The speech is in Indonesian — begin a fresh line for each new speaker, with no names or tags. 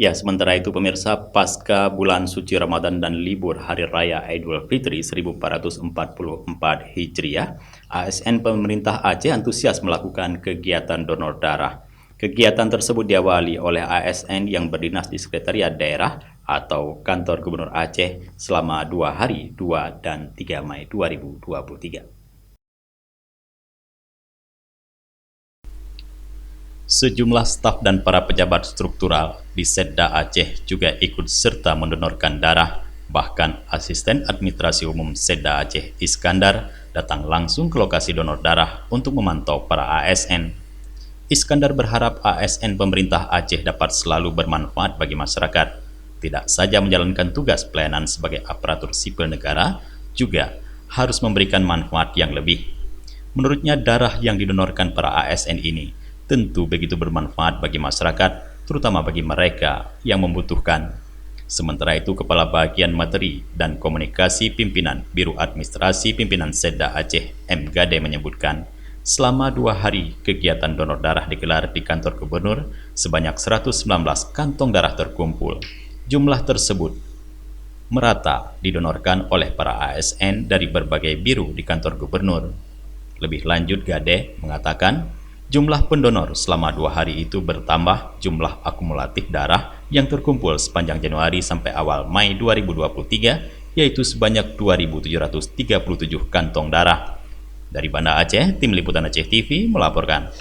Ya, sementara itu pemirsa, pasca bulan suci Ramadan dan libur Hari Raya Idul Fitri 1444 Hijriah, ASN pemerintah Aceh antusias melakukan kegiatan donor darah. Kegiatan tersebut diawali oleh ASN yang berdinas di Sekretariat Daerah atau Kantor Gubernur Aceh selama 2 hari, 2 dan 3 Mei 2023. Sejumlah staf dan para pejabat struktural di Setda Aceh juga ikut serta mendonorkan darah. Bahkan asisten administrasi umum Setda Aceh Iskandar datang langsung ke lokasi donor darah untuk memantau para ASN. Iskandar berharap ASN pemerintah Aceh dapat selalu bermanfaat bagi masyarakat, tidak saja menjalankan tugas pelayanan sebagai aparatur sipil negara, juga harus memberikan manfaat yang lebih. Menurutnya, darah yang didonorkan para ASN ini tentu begitu bermanfaat bagi masyarakat, terutama bagi mereka yang membutuhkan. Sementara itu, Kepala Bagian Materi dan Komunikasi Pimpinan Biro Administrasi Pimpinan Setda Aceh M. Gade menyebutkan, selama 2 hari kegiatan donor darah digelar di kantor gubernur, sebanyak 119 kantong darah terkumpul. Jumlah tersebut merata didonorkan oleh para ASN dari berbagai biro di kantor gubernur. Lebih lanjut, Gade mengatakan, jumlah pendonor selama 2 hari itu bertambah jumlah akumulatif darah yang terkumpul sepanjang Januari sampai awal Mei 2023, yaitu sebanyak 2.737 kantong darah. Dari Banda Aceh, Tim Liputan Aceh TV melaporkan.